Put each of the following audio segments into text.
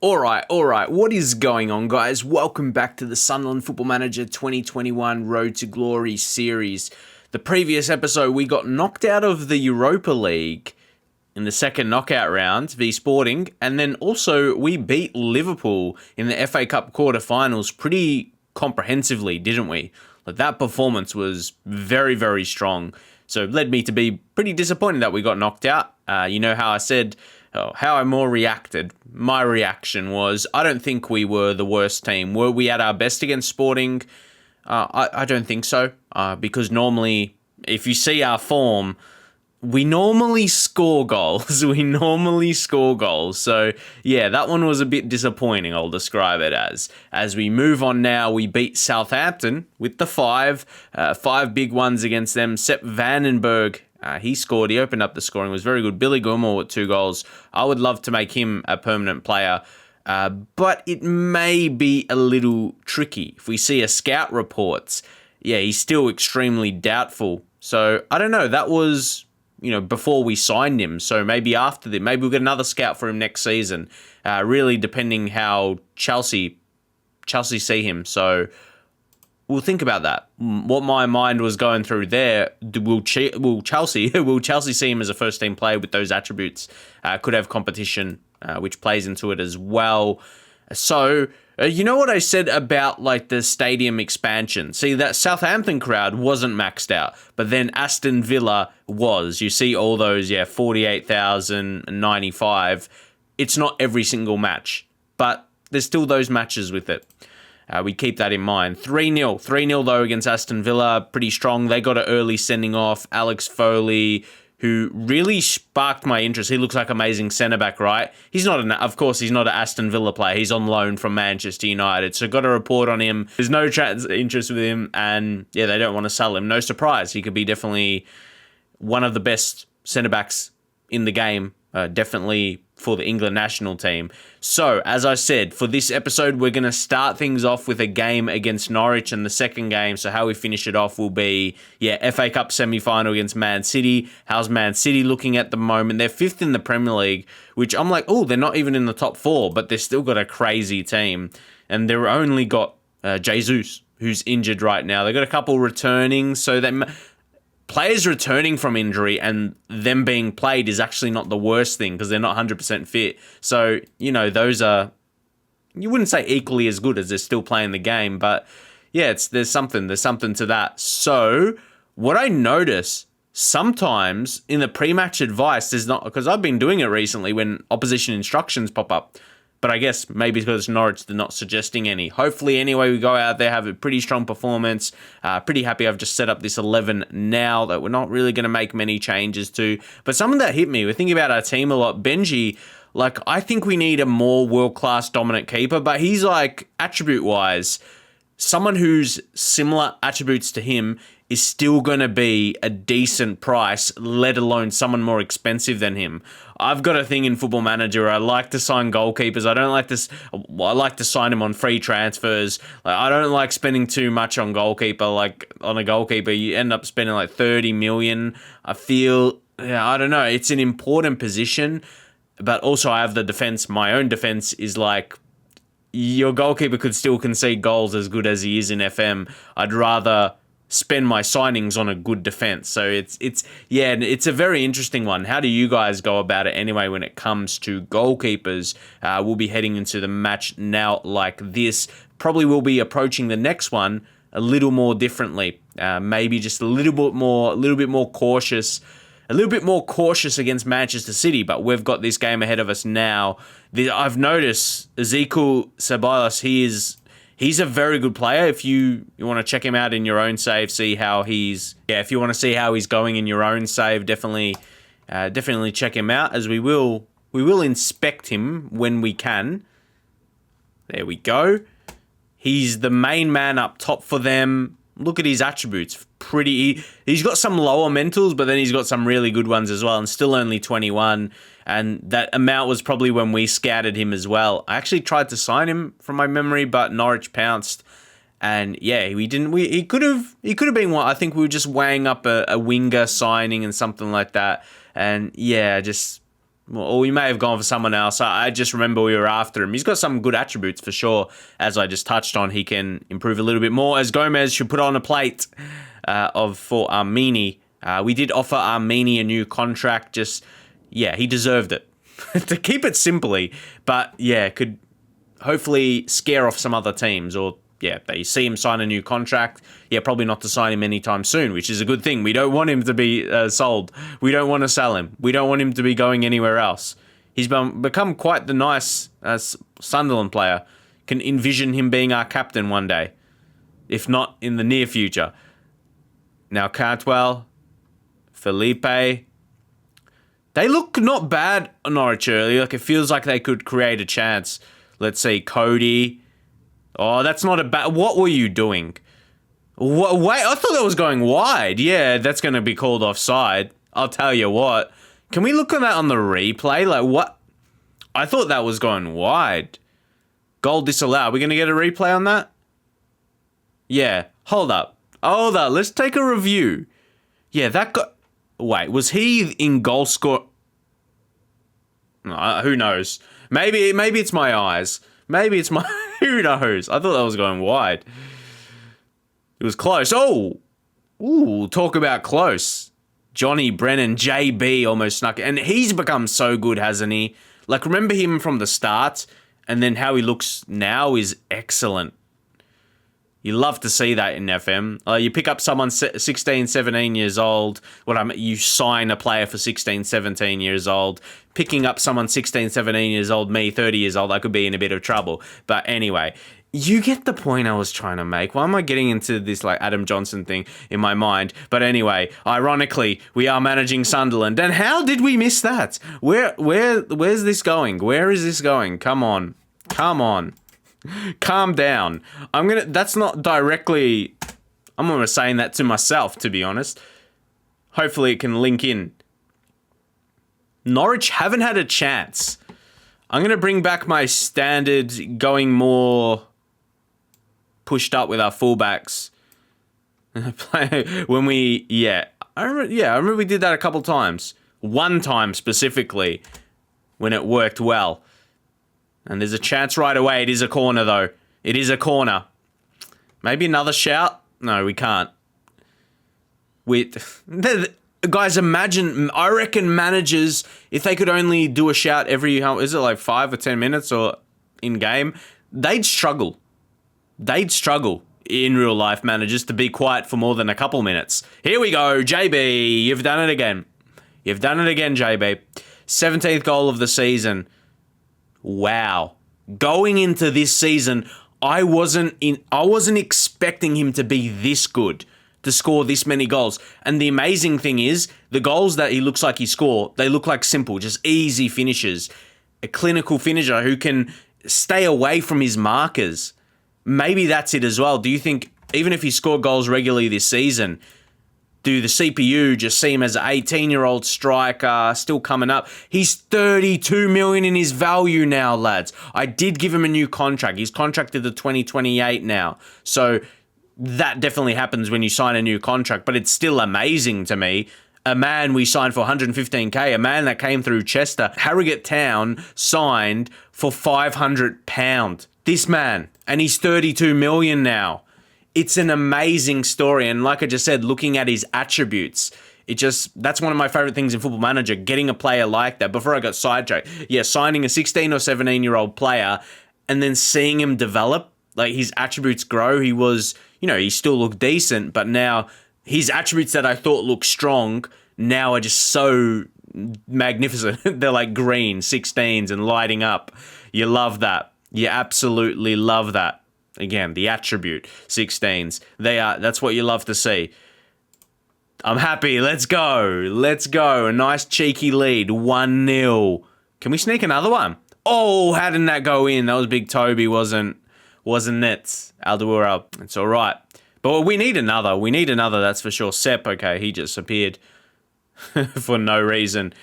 All right. What is going on, guys? Welcome back to the Sunderland Football Manager 2021 Road to Glory series. The previous episode, we got knocked out of the Europa League in the second knockout round v Sporting, and then also we beat Liverpool in the FA Cup quarterfinals pretty comprehensively, didn't we? Like, that performance was very, very strong. So it led me to be pretty disappointed that we got knocked out. You know how I said... how I more reacted. My reaction was, I don't think we were the worst team. Were we at our best against Sporting? I don't think so. Because normally, if you see our form, we normally score goals. So, yeah, that one was a bit disappointing, I'll describe it as. As we move on now, we beat Southampton with the five big ones against them. Sepp Vandenberg, he scored. He opened up the scoring. It was very good. Billy Gilmore with 2 goals. I would love to make him a permanent player. But it may be a little tricky. If we see a scout reports, he's still extremely doubtful. So, I don't know. That was, before we signed him. So, maybe after that, maybe we'll get another scout for him next season. Really depending how Chelsea see him. So, we'll think about that. What my mind was going through there, will Chelsea see him as a first-team player with those attributes? Could have competition, which plays into it as well. So, you know what I said about the stadium expansion? See, that Southampton crowd wasn't maxed out, but then Aston Villa was. You see all those, 48,095. It's not every single match, but there's still those matches with it. We keep that in mind. 3-0. 3-0, though, against Aston Villa. Pretty strong. They got an early sending off. Alex Foley, who really sparked my interest. He looks like amazing centre-back, right? Of course, he's not an Aston Villa player. He's on loan from Manchester United. So got a report on him. There's no interest with him. And, they don't want to sell him. No surprise. He could be definitely one of the best centre-backs in the game. Definitely for the England national team. So, as I said, for this episode, we're going to start things off with a game against Norwich, and the second game, so how we finish it off will be, FA Cup semi-final against Man City. How's Man City looking at the moment? They're 5th in the Premier League, which I'm like, they're not even in the top 4, but they've still got a crazy team. And they've only got Jesus, who's injured right now. They've got a couple returning, so they... Players returning from injury and them being played is actually not the worst thing because they're not 100% fit. So, those are, you wouldn't say equally as good as they're still playing the game, but there's something to that. So, what I notice sometimes in the pre-match advice, there's not, because I've been doing it recently when opposition instructions pop up. But I guess maybe because Norwich, they're not suggesting any. Hopefully, anyway, we go out there, have a pretty strong performance. Pretty happy I've just set up this 11 now that we're not really going to make many changes to. But something that hit me, we're thinking about our team a lot. Benji, I think we need a more world-class dominant keeper. But he's attribute-wise, someone who's similar attributes to him is still going to be a decent price, let alone someone more expensive than him. I've got a thing in Football Manager where I like to sign goalkeepers. I don't like this. I like to sign them on free transfers. I don't like spending too much on goalkeeper. On a goalkeeper, you end up spending 30 million. I feel, I don't know. It's an important position, but also I have the defense. My own defense is your goalkeeper could still concede goals as good as he is in FM. I'd rather spend my signings on a good defense. So it's a very interesting one. How do you guys go about it anyway when it comes to goalkeepers? We'll be heading into the match now like this. Probably we'll be approaching the next one a little more differently. Maybe just a little bit more cautious. A little bit more cautious against Manchester City, but we've got this game ahead of us now. I've noticed Ezekiel Ceballos, he's a very good player. If you want to check him out in your own save, see how if you want to see how he's going in your own save, definitely check him out, as we will inspect him when we can. There we go. He's the main man up top for them. Look at his attributes. He's got some lower mentals, but then he's got some really good ones as well, and still only 21. And that amount was probably when we scouted him as well. I actually tried to sign him from my memory, but Norwich pounced. And we didn't. He could have been one. I think we were just weighing up a winger signing and something like that. And just or we may have gone for someone else. I just remember we were after him. He's got some good attributes for sure. As I just touched on, he can improve a little bit more. As Gomez should put on a plate for Armini. We did offer Armini a new contract. He deserved it. To keep it simply, but could hopefully scare off some other teams, or they see him sign a new contract. Probably not to sign him anytime soon, which is a good thing. We don't want him to be sold. We don't want to sell him. We don't want him to be going anywhere else. He's become quite the nice Sunderland player. Can envision him being our captain one day, if not in the near future. Now Cantwell, Felipe, they look not bad on Norwich early. Like, it feels like they could create a chance. Let's see, Cody. Oh, that's not a bad... What were you doing? Wait, I thought that was going wide. Yeah, that's going to be called offside. I'll tell you what. Can we look at that on the replay? Like, what? I thought that was going wide. Goal disallowed. We're going to get a replay on that? Yeah. Hold up. Let's take a review. Yeah, that got... Wait, was he in goal score? Who knows? Maybe it's my eyes. Maybe it's my... Who knows? I thought that was going wide. It was close. Oh! Ooh, talk about close. Johnny Brennan, JB almost snuck it. And he's become so good, hasn't he? Like, remember him from the start? And then how he looks now is excellent. You love to see that in FM. You pick up someone 16, 17 years old. You sign a player for 16, 17 years old. Picking up someone 16, 17 years old, me, 30 years old, I could be in a bit of trouble. But anyway, you get the point I was trying to make. Why am I getting into this like Adam Johnson thing in my mind? But anyway, ironically, we are managing Sunderland. And how did we miss that? Where's this going? Where is this going? Come on. Calm down. That's not directly... I'm almost saying that to myself, to be honest. Hopefully it can link in. Norwich haven't had a chance. I'm going to bring back my standard, going more pushed up with our fullbacks. When we... I remember we did that a couple times. One time specifically, when it worked well. And there's a chance right away. It is a corner, though. It is a corner. Maybe another shout? No, we can't. Guys, imagine, I reckon managers, if they could only do a shout every, is it like 5 or 10 minutes or in game, they'd struggle. They'd struggle in real life, managers, to be quiet for more than a couple minutes. Here we go, JB. You've done it again. You've done it again, JB. 17th goal of the season. Wow. Going into this season, I wasn't expecting him to be this good, to score this many goals. And the amazing thing is, the goals that he looks like he scored, they look like simple, just easy finishes. A clinical finisher who can stay away from his markers. Maybe that's it as well. Do you think, even if he scored goals regularly this season, do the CPU just see him as an 18-year-old striker still coming up? He's 32 million in his value now, lads. I did give him a new contract. He's contracted to 2028 now. So that definitely happens when you sign a new contract, but it's still amazing to me. A man we signed for 115k, a man that came through Chester, Harrogate Town, signed for £500. This man, and he's 32 million now. It's an amazing story, and like I just said, looking at his attributes, that's one of my favorite things in Football Manager, getting a player like that. Before I got sidetracked, signing a 16 or 17-year-old player and then seeing him develop, like his attributes grow. He was, he still looked decent, but now his attributes that I thought looked strong now are just so magnificent. They're like green 16s and lighting up. You love that. You absolutely love that. Again, the attribute 16s. That's what you love to see. I'm happy. Let's go. A nice cheeky lead. 1-0. Can we sneak another one? Oh, how didn't that go in? That was Big Toby, wasn't it? Aldewura. It's all right. But we need another. That's for sure. Sepp, okay, he just appeared for no reason.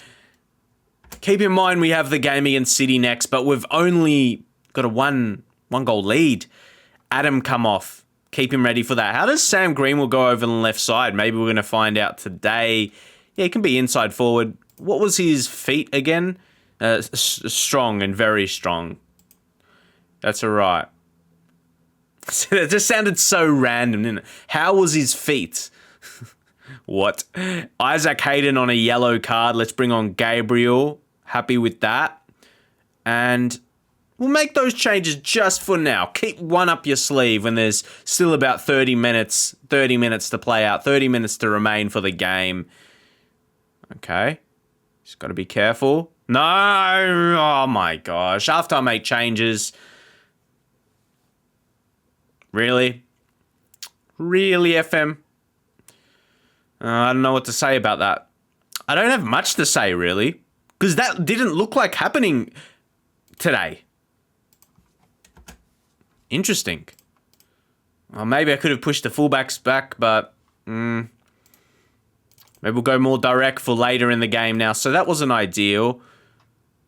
Keep in mind we have the game against City next, but we've only got a one goal lead. Adam come off. Keep him ready for that. How does Sam Greenwood go over on the left side? Maybe we're going to find out today. Yeah, he can be inside forward. What was his feat again? Strong and very strong. That's all right. It just sounded so random, didn't it? How was his feet? What? Isaac Hayden on a yellow card. Let's bring on Gabriel. Happy with that. And we'll make those changes just for now. Keep one up your sleeve when there's still about 30 minutes to play out, 30 minutes to remain for the game. Okay. Just got to be careful. No! Oh my gosh. After I make changes. Really? Really, FM? I don't know what to say about that. I don't have much to say, really. Because that didn't look like happening today. Interesting. Well, maybe I could have pushed the fullbacks back, but maybe we'll go more direct for later in the game now. So that wasn't ideal.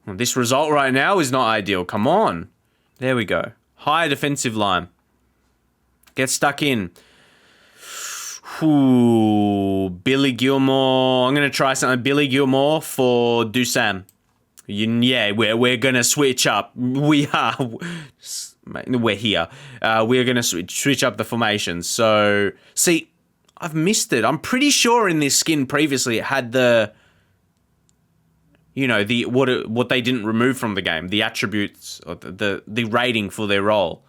Well, this result right now is not ideal. Come on. There we go. High defensive line. Get stuck in. Ooh, Billy Gilmore. I'm going to try something. Billy Gilmore for Dusan. Yeah, we're going to switch up. We are. We're here. We're going to switch up the formations. So, see, I've missed it. I'm pretty sure in this skin previously it had the, what they didn't remove from the game, the attributes, or the rating for their role.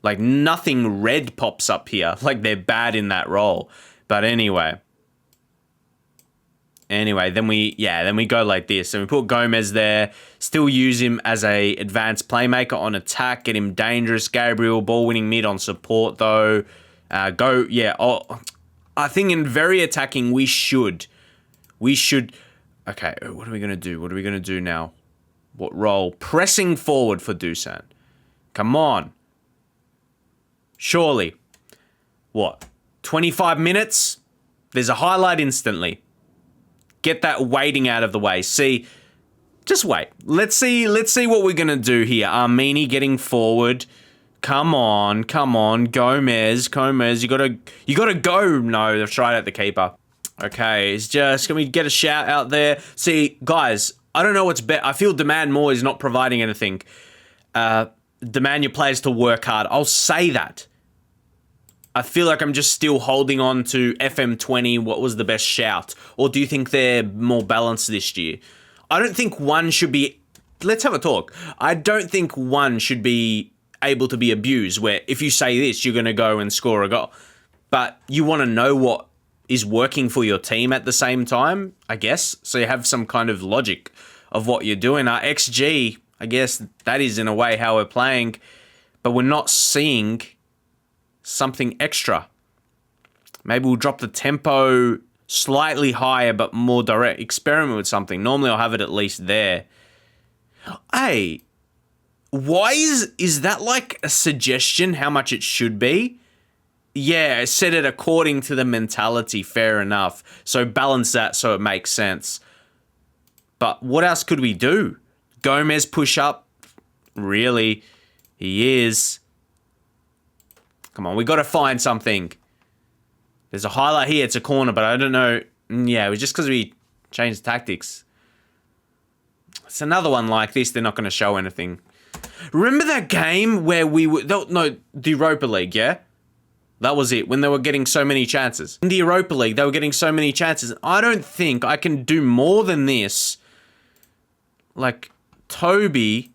Like, nothing red pops up here. Like, they're bad in that role. But anyway, then we go like this. And we put Gomez there. Still use him as a advanced playmaker on attack. Get him dangerous. Gabriel, ball-winning mid on support, though. I think in very attacking, we should. Okay, what are we going to do? What are we going to do now? What role? Pressing forward for Dusan. Come on. Surely. What? 25 minutes? There's a highlight instantly. Get that waiting out of the way. See, just wait. Let's see what we're going to do here. Armini getting forward. Come on. Gomez, you got to go. No, they've tried at the keeper. Okay, can we get a shout out there? See, guys, I don't know what's better. I feel Demand More is not providing anything. Demand your players to work hard. I'll say that. I feel like I'm just still holding on to FM20. What was the best shout? Or do you think they're more balanced this year? I don't think one should be... Let's have a talk. I don't think one should be able to be abused, where if you say this, you're going to go and score a goal. But you want to know what is working for your team at the same time, I guess. So you have some kind of logic of what you're doing. XG... I guess that is in a way how we're playing, but we're not seeing something extra. Maybe we'll drop the tempo slightly higher, but more direct. Experiment with something. Normally I'll have it at least there. Hey, why is that like a suggestion how much it should be? Yeah, set it according to the mentality, fair enough. So balance that so it makes sense. But what else could we do? Gomez push up. Really? He is. Come on, we got to find something. There's a highlight here. It's a corner, but I don't know. Yeah, it was just because we changed tactics. It's another one like this. They're not going to show anything. Remember that game where we were... No, the Europa League, yeah? That was it, when they were getting so many chances. In the Europa League, they were getting so many chances. I don't think I can do more than this. Like... Toby,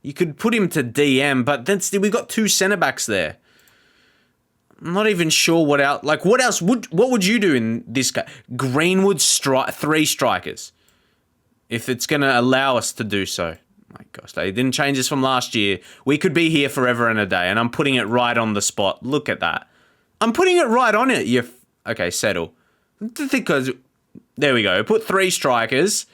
you could put him to DM, but then still we got two centre backs there. I'm not even sure what else. Like, what would you do in this guy? Greenwood three strikers, if it's gonna allow us to do so. My gosh, they didn't change this from last year. We could be here forever and a day, and I'm putting it right on the spot. Look at that. I'm putting it right on it. Okay, settle. Because there we go. Put three strikers.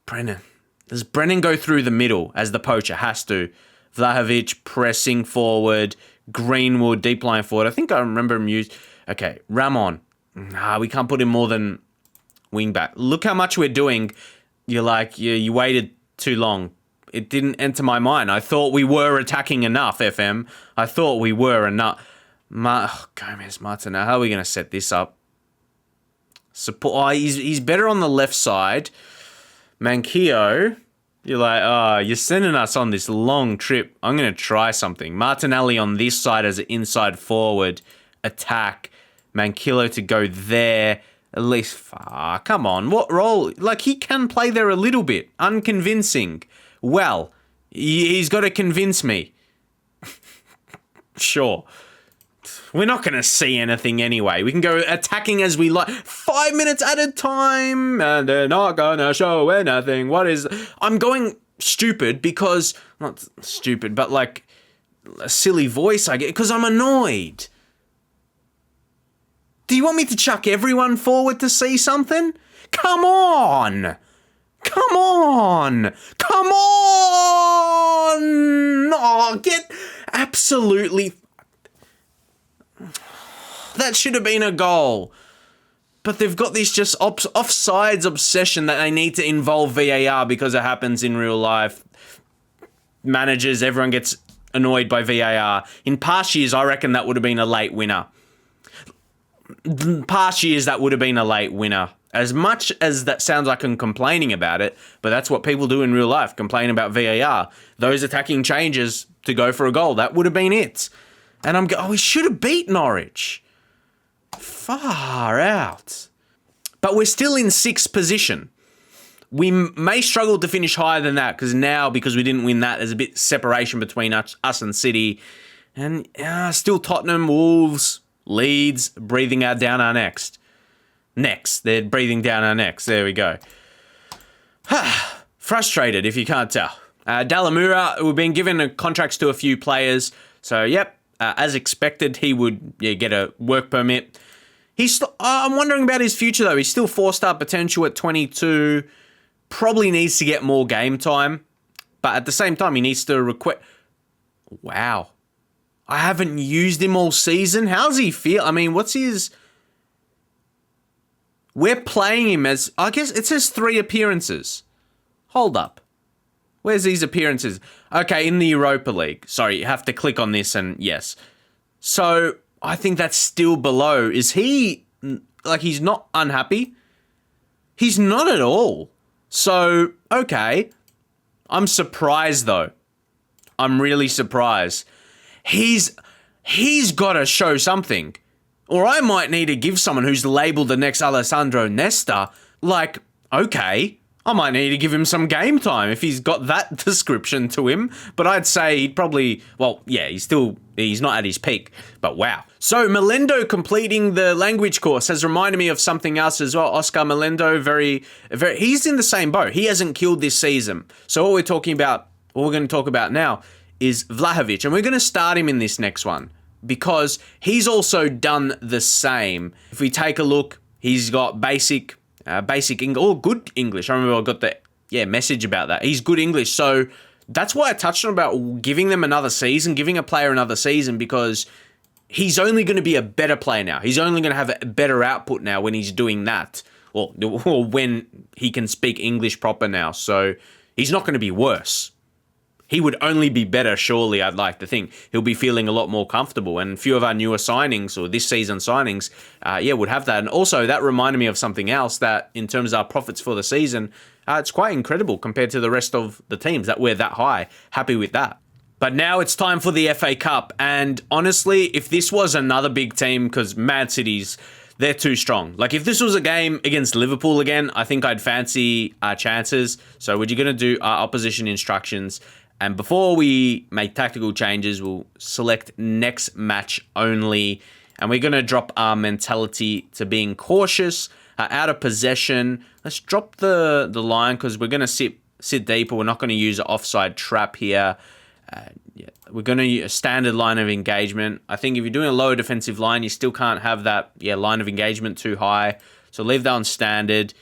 Brennan. Does Brennan go through the middle as the poacher? Has to. Vlahovic pressing forward. Greenwood deep line forward. I think I remember him use. Okay, Ramon. We can't put him more than wing back. Look how much we're doing. You're like, you waited too long. It didn't enter my mind. I thought we were attacking enough, FM. I thought we were enough. Gomez, Martina. How are we going to set this up? Support. He's better on the left side. Manquillo, you're like, oh, you're sending us on this long trip. I'm going to try something. Martinelli on this side as an inside forward. Attack. Manquillo to go there. At least, come on. What role? Like, he can play there a little bit. Unconvincing. Well, he's got to convince me. Sure. We're not going to see anything anyway. We can go attacking as we like. 5 minutes at a time. And they're not going to show anything. What is... I'm going stupid because... Not stupid, but like a silly voice I get because I'm annoyed. Do you want me to chuck everyone forward to see something? Come on! Come on! Come on! Oh, get absolutely... That should have been a goal. But they've got this just offsides obsession that they need to involve VAR because it happens in real life. Managers, everyone gets annoyed by VAR. In past years, I reckon that would have been a late winner. Past years, that would have been a late winner. As much as that sounds like I'm complaining about it, but that's what people do in real life, complain about VAR. Those attacking changes to go for a goal, that would have been it. And I'm going, we should have beat Norwich. Far out. But we're still in 6th position. We may struggle to finish higher than that because we didn't win that, there's a bit separation between us and City. And still Tottenham, Wolves, Leeds breathing down our necks. They're breathing down our necks. There we go. Frustrated, if you can't tell. Dalamura, we've been given contracts to a few players. So, yep, as expected, he would get a work permit. I'm wondering about his future, though. He's still 4-star potential at 22. Probably needs to get more game time. But at the same time, he needs to request... Wow. I haven't used him all season. How's he feel? I mean, what's his... We're playing him as... I guess it says 3 appearances. Hold up. Where's these appearances? Okay, in the Europa League. Sorry, you have to click on this and yes. So, I think that's still below. Is he... Like, he's not unhappy? He's not at all. So, okay. I'm surprised, though. I'm really surprised. He's got to show something. Or I might need to give someone who's labelled the next Alessandro Nesta, like, okay, I might need to give him some game time if he's got that description to him. But I'd say he'd probably, well, yeah, he's not at his peak, but wow. So Melendo completing the language course has reminded me of something else as well. Oscar Melendo, very, he's in the same boat. He hasn't killed this season. So what we're going to talk about now is Vlahovic, and we're going to start him in this next one because he's also done the same. If we take a look, he's got basic English, or good English. I remember I got the message about that. He's good English, so that's why I touched on about giving them another season, giving a player another season, because he's only going to be a better player now. He's only going to have a better output now when he's doing that, or when he can speak English proper now. So he's not going to be worse. He would only be better, surely, I'd like to think. He'll be feeling a lot more comfortable. And a few of our newer signings, or this season signings, would have that. And also, that reminded me of something else that, in terms of our profits for the season, it's quite incredible compared to the rest of the teams that we're that high. Happy with that. But now it's time for the FA Cup. And honestly, if this was another big team, because Man City's, they're too strong. Like, if this was a game against Liverpool again, I think I'd fancy our chances. So we're going to do our opposition instructions. And before we make tactical changes, we'll select next match only. And we're going to drop our mentality to being cautious, out of possession. Let's drop the line because we're going to sit deeper. We're not going to use an offside trap here. We're going to use a standard line of engagement. I think if you're doing a lower defensive line, you still can't have that line of engagement too high. So leave that on standard.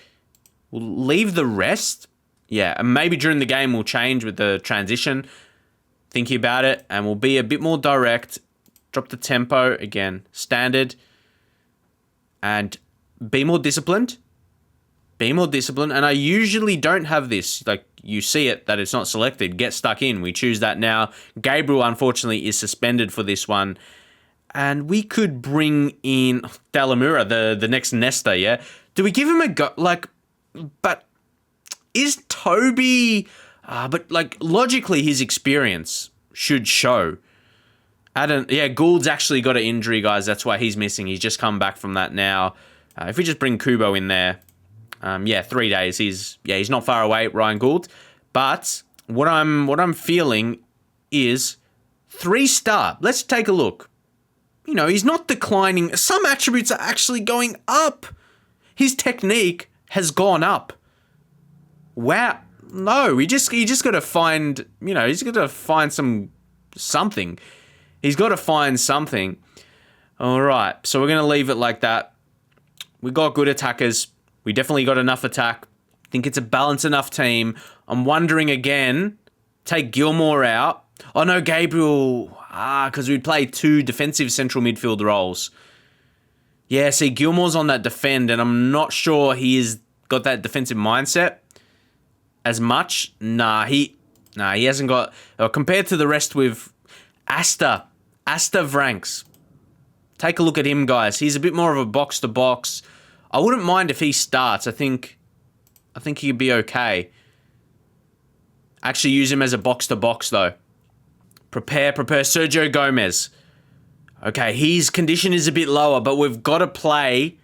We'll leave the rest. Yeah, and maybe during the game we'll change with the transition, thinking about it, and we'll be a bit more direct, drop the tempo, again, standard, and be more disciplined. Be more disciplined, and I usually don't have this, like, you see it, that it's not selected, get stuck in, we choose that now. Gabriel, unfortunately, is suspended for this one, and we could bring in Dalamura, the next Nesta, yeah? Do we give him a go, like, but... is Toby... but, like, logically, his experience should show. Gould's actually got an injury, guys. That's why he's missing. He's just come back from that now. If we just bring Kubo in there, 3 days. He's not far away, Ryan Gould. But what I'm feeling is 3-star. Let's take a look. You know, he's not declining. Some attributes are actually going up. His technique has gone up. Wow. No, he just got to find, he's got to find something. He's got to find something. All right, so we're going to leave it like that. We got good attackers. We definitely got enough attack. I think it's a balanced enough team. I'm wondering again, take Gilmore out. Oh no, Gabriel. Because we'd play 2 defensive central midfield roles. Yeah, see, Gilmore's on that defend, and I'm not sure he's got that defensive mindset as much. He hasn't got... compared to the rest with Asta Vranks. Take a look at him, guys. He's a bit more of a box-to-box. I wouldn't mind if he starts. I think he'd be okay. Actually use him as a box-to-box, though. Prepare. Sergio Gomez. Okay, his condition is a bit lower, but we've got to play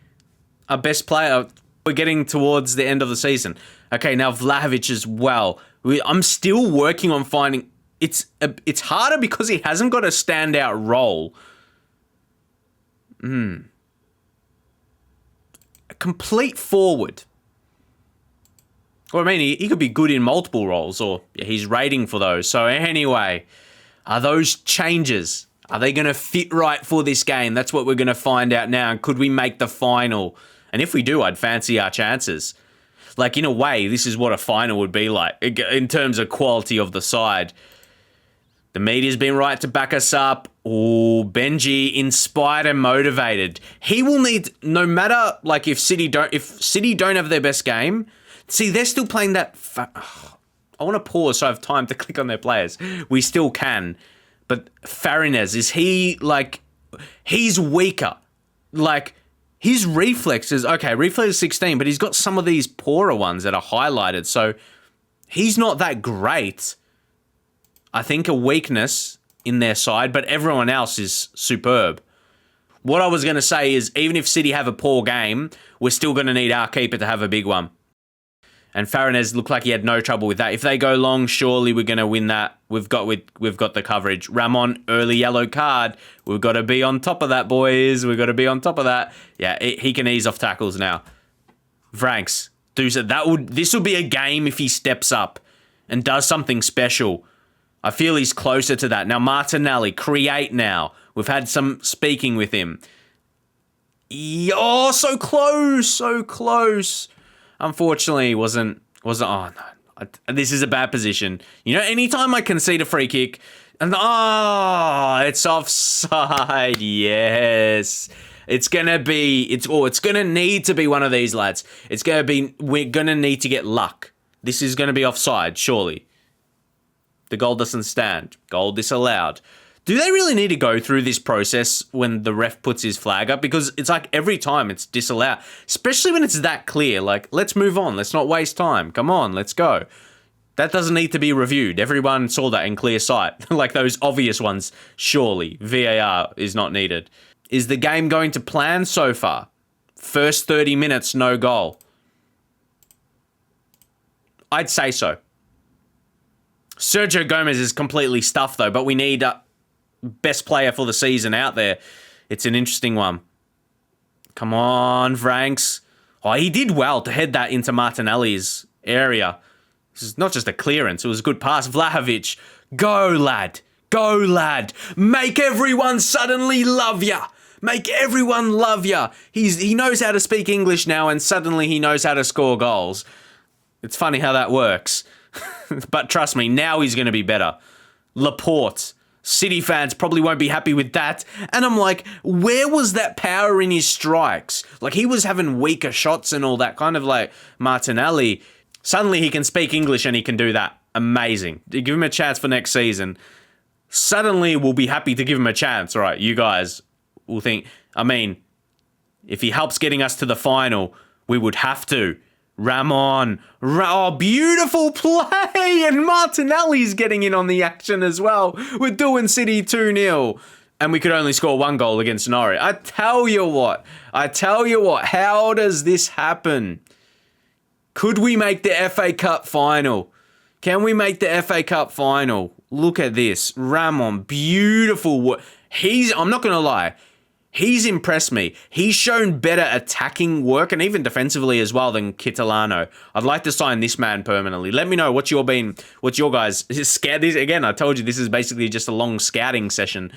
our best player. We're getting towards the end of the season. Okay, now Vlahovic as well. I'm still working on finding... It's harder because he hasn't got a standout role. A complete forward. Well, I mean, he could be good in multiple roles, or he's rating for those. So anyway, are those changes... Are they going to fit right for this game? That's what we're going to find out now. And could we make the final? And if we do, I'd fancy our chances. Like, in a way, this is what a final would be like in terms of quality of the side. The media's been right to back us up. Oh, Benji, inspired and motivated. He will need, no matter, like, if City don't have their best game. See, they're still playing that... I want to pause so I have time to click on their players. We still can. But Farinez, is he, like, he's weaker. Like, his reflexes, okay, reflex 16, but he's got some of these poorer ones that are highlighted. So he's not that great. I think a weakness in their side, but everyone else is superb. What I was going to say is, even if City have a poor game, we're still going to need our keeper to have a big one. And Farinez looked like he had no trouble with that. If they go long, surely we're going to win that. We've got the coverage. Ramon, early yellow card. We've got to be on top of that, boys. We've got to be on top of that. Yeah, he can ease off tackles now. Franks, this will be a game if he steps up and does something special. I feel he's closer to that. Now, Martinelli, create now. We've had some speaking with him. Oh, so close. Unfortunately, wasn't. Oh no, this is a bad position. You know, anytime I concede a free kick, and it's offside. Yes, it's gonna need to be one of these lads. We're gonna need to get luck. This is gonna be offside, surely. The goal doesn't stand. Goal disallowed. Do they really need to go through this process when the ref puts his flag up? Because it's like every time it's disallowed, especially when it's that clear. Like, let's move on. Let's not waste time. Come on, let's go. That doesn't need to be reviewed. Everyone saw that in clear sight. Like those obvious ones, surely. VAR is not needed. Is the game going to plan so far? First 30 minutes, no goal. I'd say so. Sergio Gomez is completely stuffed though, but we need... best player for the season out there. It's an interesting one. Come on, Franks. Oh, he did well to head that into Martinelli's area. This is not just a clearance. It was a good pass. Vlahovic. Go, lad. Go, lad. Make everyone suddenly love ya. Make everyone love ya. He knows how to speak English now, and suddenly he knows how to score goals. It's funny how that works. But trust me, now he's going to be better. Laporte. City fans probably won't be happy with that. And I'm like, where was that power in his strikes? Like, he was having weaker shots and all that, kind of like Martinelli. Suddenly he can speak English and he can do that. Amazing. Give him a chance for next season. Suddenly we'll be happy to give him a chance. All right, you guys will think, I mean, if he helps getting us to the final, we would have to. Ramon. Oh, beautiful play. And Martinelli's getting in on the action as well. We're doing City 2-0. And we could only score 1 goal against Norwich. I tell you what. How does this happen? Could we make the FA Cup final? Can we make the FA Cup final? Look at this. Ramon, beautiful. I'm not going to lie. He's impressed me. He's shown better attacking work and even defensively as well than Kitolano. I'd like to sign this man permanently. Let me know what's your guys' scout. Again, I told you this is basically just a long scouting session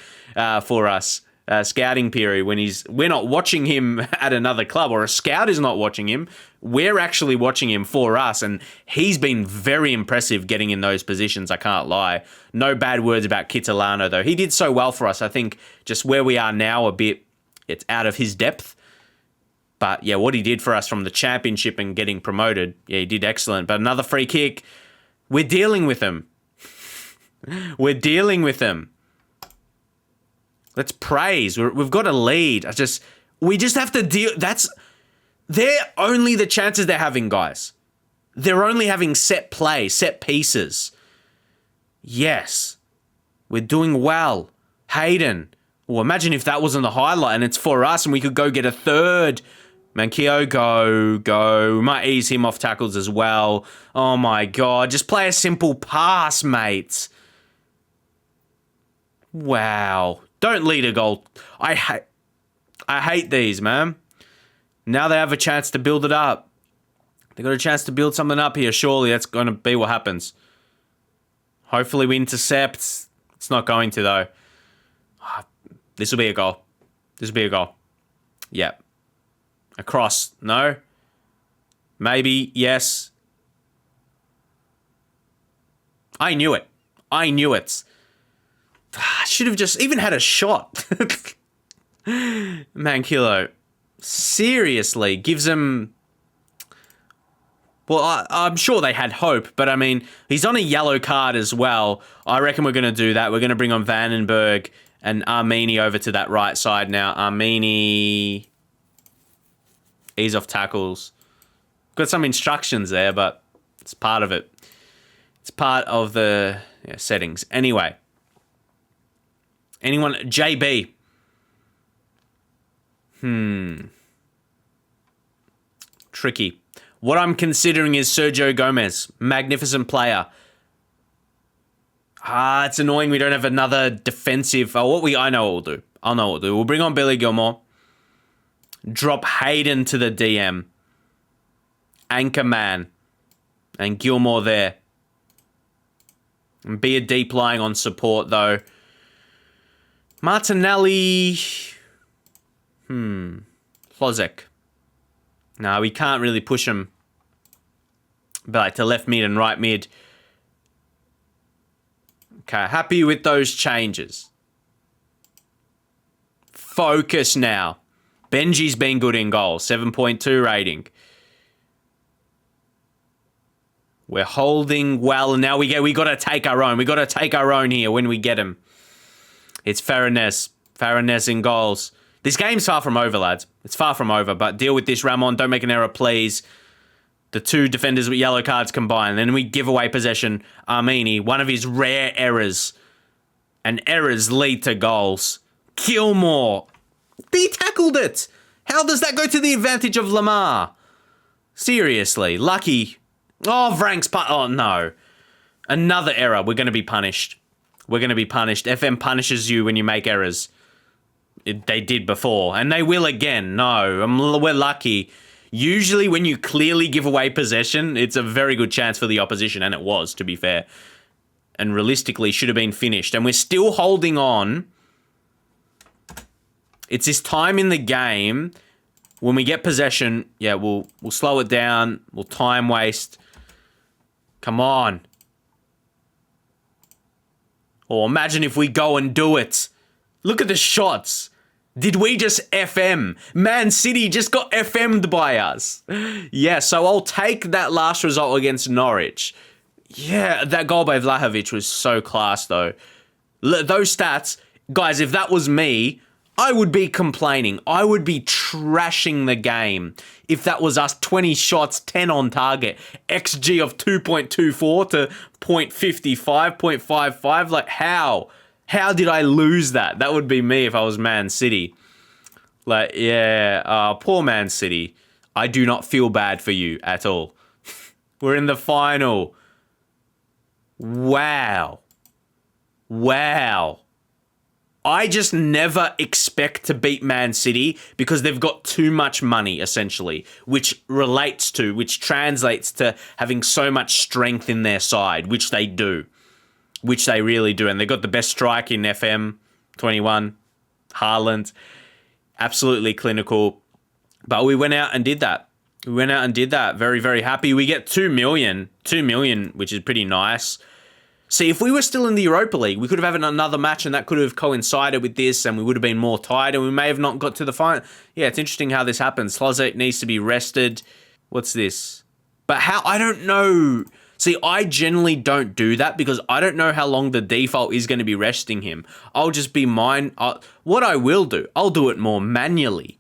for us. Scouting period when we're not watching him at another club, or a scout is not watching him. We're actually watching him for us, and he's been very impressive getting in those positions, I can't lie. No bad words about Kitolano, though. He did so well for us. I think just where we are now, it's out of his depth. But yeah, what he did for us from the championship and getting promoted, yeah, he did excellent. But another free kick, we're dealing with him. Let's praise. We've got a lead. We just have to deal. They're only the chances they're having, guys. They're only having set pieces. Yes. We're doing well. Hayden. Well, imagine if that wasn't the highlight and it's for us and we could go get a third. Mankio, go. We might ease him off tackles as well. Oh my God. Just play a simple pass, mates. Wow. Don't lead a goal. I hate these, man. Now they have a chance to build it up. They got a chance to build something up here. Surely that's going to be what happens. Hopefully we intercept. It's not going to, though. This will be a goal. Yep. Across. No. Maybe. Yes. I knew it. I should have just even had a shot. Mankilo. Seriously. Gives him... Well, I'm sure they had hope, but I mean, he's on a yellow card as well. I reckon we're going to do that. We're going to bring on Vandenberg and Armini over to that right side now. Armini... Ease off tackles. Got some instructions there, but it's part of it. It's part of the settings. Anyway. Anyone? JB. Tricky. What I'm considering is Sergio Gomez. Magnificent player. It's annoying we don't have another defensive. I know what we'll do. I'll know what we'll do. We'll bring on Billy Gilmore. Drop Hayden to the DM. Anchorman. And Gilmore there. And be a deep lying on support, though. Martinelli. Flozek. No, we can't really push him. But to left mid and right mid. Okay, happy with those changes. Focus now. Benji's been good in goal. 7.2 rating. We're holding well. And now we got to take our own. We got to take our own here when we get him. It's Faranes. Faranes in goals. This game's far from over, lads. It's far from over. But deal with this, Ramon. Don't make an error, please. The two defenders with yellow cards combined. Then we give away possession. Armini, one of his rare errors. And errors lead to goals. Gilmore. He tackled it. How does that go to the advantage of Lamar? Seriously. Lucky. Oh, Vrank's oh, no. Another error. We're going to be punished. We're going to be punished. FM punishes you when you make errors. They did before. And they will again. No. We're lucky. Usually when you clearly give away possession, it's a very good chance for the opposition. And it was, to be fair. And realistically, should have been finished. And we're still holding on. It's this time in the game when we get possession. Yeah, we'll slow it down. We'll time waste. Come on. Or imagine if we go and do it. Look at the shots. Did we just FM? Man City just got FM'd by us. Yeah, so I'll take that last result against Norwich. Yeah, that goal by Vlahovic was so class, though. Those stats, guys, if that was me, I would be complaining. I would be trashing the game if that was us 20 shots, 10 on target, XG of 2.24 to 0.55, 0.55. Like, how? How did I lose that? That would be me if I was Man City. Like, yeah, poor Man City. I do not feel bad for you at all. We're in the final. Wow. I just never expect to beat Man City because they've got too much money, essentially, which translates to having so much strength in their side, which they do, which they really do. And they've got the best strike in FM21, Haaland, absolutely clinical. But we went out and did that. Very, very happy. We get 2 million, which is pretty nice. See, if we were still in the Europa League, we could have had another match and that could have coincided with this and we would have been more tired and we may have not got to the final. Yeah, it's interesting how this happens. Slozek needs to be rested. What's this? But how? I don't know. See, I generally don't do that because I don't know how long the default is going to be resting him. I'll just be what I will do, I'll do it more manually.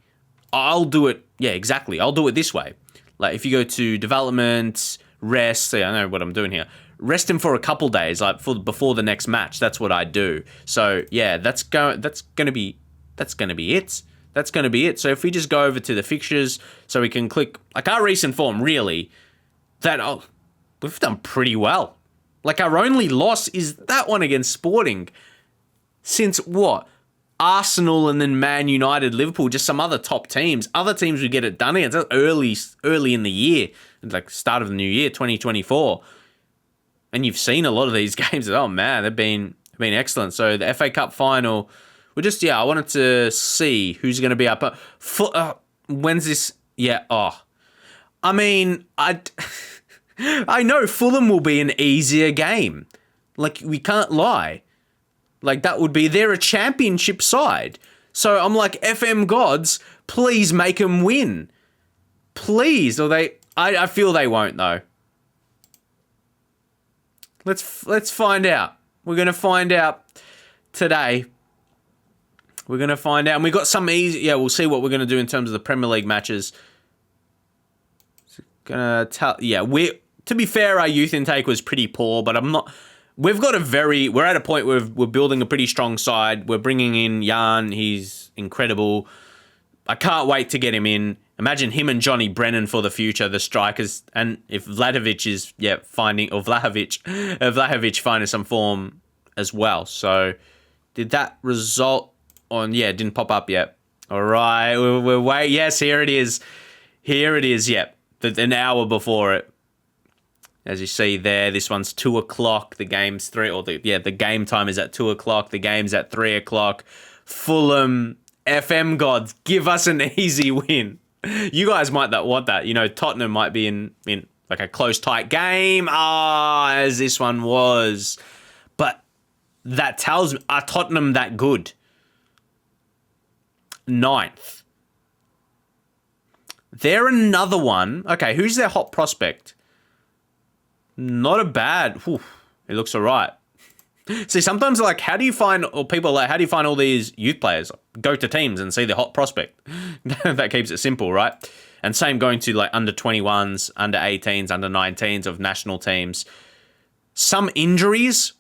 I'll do it, yeah, exactly. I'll do it this way. Like if you go to development, rest, see, I know what I'm doing here. Rest him for a couple days, like before the next match. That's what I do. So yeah, that's gonna be it. So if we just go over to the fixtures, so we can click like our recent form. Really, we've done pretty well. Like our only loss is that one against Sporting. Since what? Arsenal and then Man United, Liverpool, just some other top teams. Other teams would get it done against. That's early in the year, like start of the new year, 2024. And you've seen a lot of these games. Oh man, they've been excellent. So the FA Cup final, I wanted to see who's going to be up. When's this? Yeah. Oh, I mean, I know Fulham will be an easier game. Like we can't lie. Like that would be, they're a championship side. So I'm like, FM gods, please make them win. Please. Or I feel they won't though. Let's find out. We're going to find out today. We're going to find out. And we got some easy, yeah, we'll see what we're going to do in terms of the Premier League matches. To be fair, our youth intake was pretty poor, but we're at a point where we're building a pretty strong side. We're bringing in Jan. He's incredible. I can't wait to get him in. Imagine him and Johnny Brennan for the future, the strikers. And if Vlahovic finding some form as well. So did that result on, yeah, it didn't pop up yet. All right, we're waiting. Yes, here it is. Yep, an hour before it. As you see there, this one's 2 o'clock. The game's 3, the game time is at 2 o'clock. The game's at 3 o'clock. Fulham, FM gods, give us an easy win. You guys might not want that. You know, Tottenham might be in like a close, tight game, as this one was. But that tells me, are Tottenham that good? 9th. They're another one. Okay, who's their hot prospect? Not a bad. Whew, it looks all right. See, sometimes like, how do you find all these youth players? Go to teams and see the hot prospect. That keeps it simple, right? And same going to like under 21s, under 18s, under 19s of national teams. Some injuries.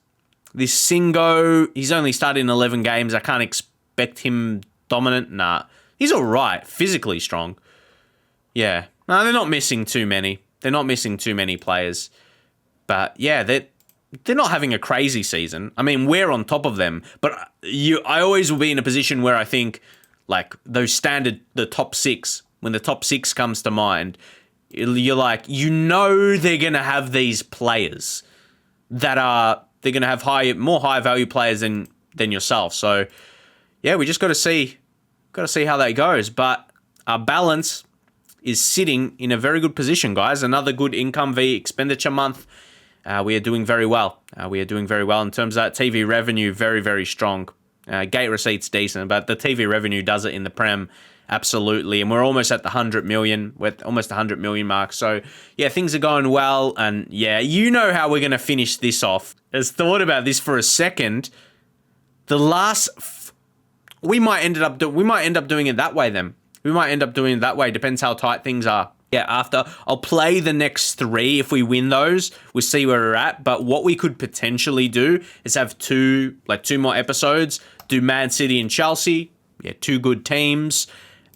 This Singo, he's only started in 11 games. I can't expect him dominant. Nah, he's all right. Physically strong. Yeah. No, they're not missing too many. Players. But yeah, they're not having a crazy season. I mean, we're on top of them, but I always will be in a position where I think like those the top 6, when the top 6 comes to mind, you're like, they're going to have these players they're going to have more high value players than yourself. So yeah, we just got to see how that goes. But our balance is sitting in a very good position, guys. Another good income v expenditure month. We are doing very well. In terms of that TV revenue, very, very strong. Gate receipts decent, but the TV revenue does it in the Prem, absolutely. And we're almost at the 100 million. We're at almost the 100 million mark. So yeah, things are going well. And yeah, you know how we're going to finish this off. Has thought about this for a second. The last we might end up doing it that way then. We might end up doing it that way. Depends how tight things are. Yeah, after I'll play the next 3. If we win those, we'll see where we're at. But what we could potentially do is have 2 more episodes. Do Man City and Chelsea. Yeah, 2 good teams.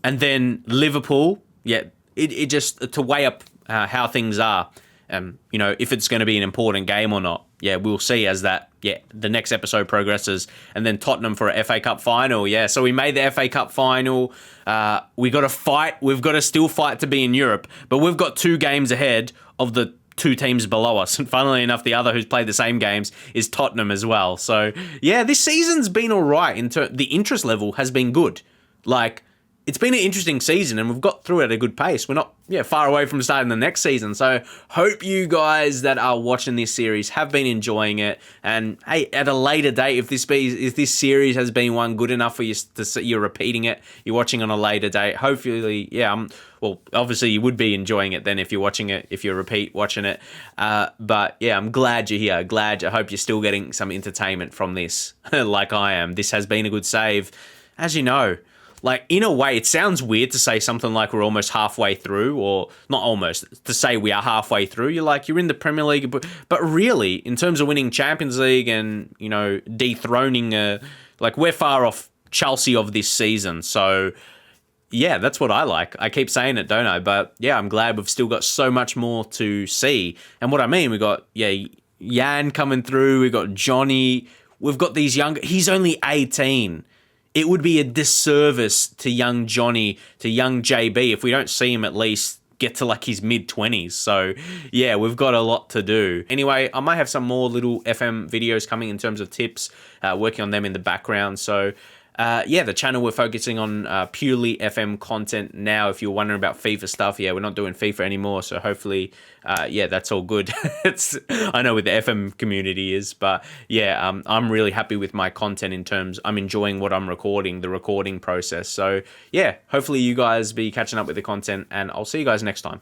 And then Liverpool. Yeah, it just to weigh up how things are. If it's going to be an important game or not. Yeah, we'll see as the next episode progresses. And then Tottenham for a FA Cup final. Yeah, so we made the FA Cup final. We got to fight. We've got to still fight to be in Europe. But we've got 2 games ahead of the 2 teams below us. And funnily enough, the other who's played the same games is Tottenham as well. So, yeah, this season's been all right. The interest level has been good. It's been an interesting season and we've got through it at a good pace. We're not far away from starting the next season. So hope you guys that are watching this series have been enjoying it. And hey, at a later date, if this series has been one good enough for you to see you're repeating it, you're watching on a later date. Hopefully, obviously you would be enjoying it then if you're watching it, if you repeat watching it. But yeah, I'm glad you're here. I hope you're still getting some entertainment from this like I am. This has been a good save. As you know, in a way, it sounds weird to say something like we're almost halfway through, or not almost, to say we are halfway through. You're in the Premier League, but really, in terms of winning Champions League and, dethroning, we're far off Chelsea of this season. So, yeah, that's what I like. I keep saying it, don't I? But, yeah, I'm glad we've still got so much more to see. And what I mean, we got, Jan coming through, we got Johnny, we've got these he's only 18. It would be a disservice to young Johnny, to young JB, if we don't see him at least get to his mid-20s. So, yeah, we've got a lot to do. Anyway, I might have some more little FM videos coming in terms of tips, working on them in the background. So, the channel we're focusing on purely FM content now. If you're wondering about FIFA stuff, we're not doing FIFA anymore. So hopefully, that's all good. I know with the FM community is, but I'm really happy with my content in terms, I'm enjoying what I'm recording, the recording process. So hopefully you guys be catching up with the content and I'll see you guys next time.